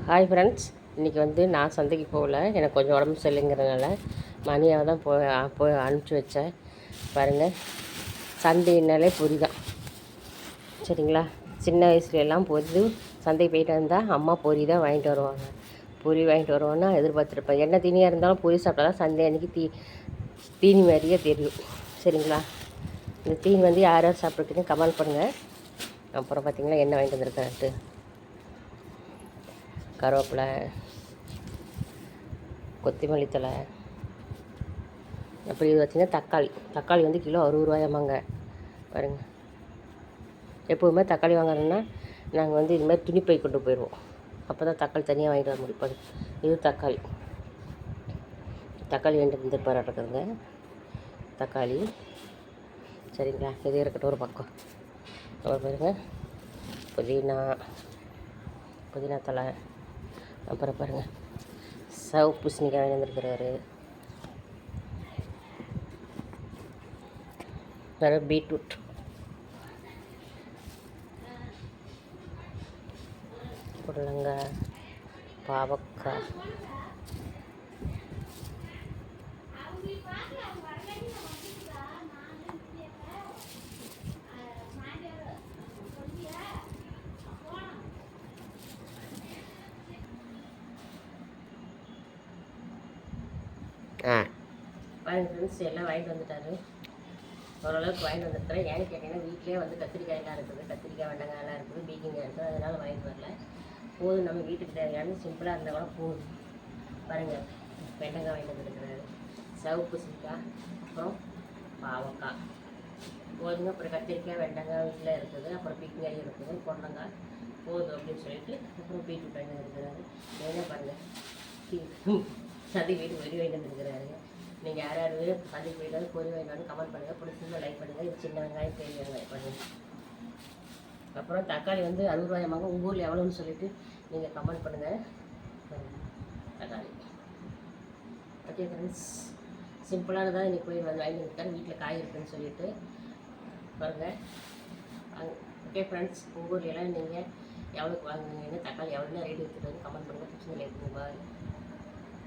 Hi friends, இன்றைக்கி வந்து நான் சந்தைக்கு போகல, எனக்கு கொஞ்சம் உடம்பு சரியில்லைங்கிறதுனால மணியாக தான் போய் அனுப்பிச்சி வச்சேன். பாருங்கள், சந்தைனாலே பொரி தான், சரிங்களா? சின்ன வயசுலலாம் சந்தைக்கு போயிட்டு வந்தால் அம்மா பொரி தான் வாங்கிட்டு வருவாங்க. பொரி வாங்கிட்டு வருவோன்னா எதிர்பார்த்துருப்பேன். என்ன தீனியாக இருந்தாலும் பொரி சாப்பிட்டா தான் சந்தை அன்றைக்கி தீனி மாதிரியே தெரியும், சரிங்களா? இந்த தீனி வந்து யார் யார் சாப்பிட்ருக்குன்னு கமெண்ட் பண்ணுங்கள். அப்புறம் பார்த்திங்கன்னா என்ன வாங்கிட்டு வந்திருக்கேன்ட்டு கருவேப்பிலை, கொத்தமல்லி தழை, அப்படி வச்சிங்கன்னா தக்காளி வந்து கிலோ 60 ரூபாயாமாங்க. பாருங்க, எப்போதுமே தக்காளி வாங்குறோன்னா நாங்கள் வந்து இதுமாதிரி துணிப்பை கொண்டு போயிடுவோம். அப்போ தான் தக்காளி தனியாக வாங்கிட்டு வர முடியும். இது தக்காளி வாங்கிட்டு வந்துருப்பாரு இருக்குதுங்க. தக்காளி, சரிங்களா? இது இருக்கட்டும் ஒரு பக்கம். அப்புறம் பாருங்கள், புதினா தழை, அப்புறம் பாருங்கள் சவுப்பு பூசணிக்காய் வாங்கி வந்துருக்கிறாரு. வேறு பீட்ரூட், புடலங்காய், பாவக்காய், பாருங்க ஃப்ரெண்ட்ஸ், எல்லாம் வாங்கிட்டு வந்துட்டாரு. ஓரளவுக்கு வாங்கிட்டு வந்துருக்குறேன். ஏன்னு கேட்டிங்கன்னா வீட்டிலே வந்து கத்திரிக்காயெல்லாம் இருக்குது, கத்திரிக்காய் வெண்டைக்காயெல்லாம் இருக்குது, பீக்கிங்காய் இருக்குது. அதனால் வாங்கிட்டு வரல. போதும், நம்ம வீட்டுக்கு தேவையான சிம்பிளாக இருந்தால் கூட போதும். பாருங்கள், வெண்டைக்காய் வாங்கிட்டு வந்துருக்கிறாரு, சவுப்பு பூசணிக்காய், அப்புறம் பாவக்காய் போதுங்க. அப்புறம் கத்திரிக்காய் வெண்டைக்காய் வீட்டில் இருக்குது, அப்புறம் பீக்கிங்காய் இருக்குது, பொடலங்காய் போதும் அப்படின்னு சொல்லிட்டு அப்புறம் பீட்ரூட் வாங்கிட்டு வந்துருக்கிறாரு. என்ன பாருங்கள், சந்தை வீட்டு வெளியே வாங்கிட்டு வந்துருக்கிறாரு. நீங்கள் யார் யார் சந்தைக்கு போயிட்டு பொரி வாங்கிட்டு கமெண்ட் பண்ணுங்கள். பிடிச்சிருந்தா லைக் பண்ணுங்கள். இது சின்ன வெங்காயம் பெரிய வெங்காயம் பண்ணுங்கள். அப்புறம் தக்காளி வந்து 60 ரூபாயாமாங்க. உங்கள் ஊரில் எவ்வளோன்னு சொல்லிட்டு நீங்கள் கமெண்ட் பண்ணுங்கள். தக்காளி ஓகே ஃப்ரெண்ட்ஸ், சிம்பிளானதான் இன்றைக்கி போய் வந்து வாங்கி வந்துட்டார். வீட்டில் காய் இருக்குதுன்னு சொல்லிட்டு பாருங்கள். ஓகே ஃப்ரெண்ட்ஸ், உங்கள் ஊர்லாம் நீங்கள் எவ்வளோக்கு வாங்குவீங்க, தக்காளி எவ்வளோன்னு ரேட் எடுத்துகிட்டு வந்து கமெண்ட் பண்ணுங்கள். பிடிச்சிருந்தா லைக் பண்ணுங்கள். பாய்.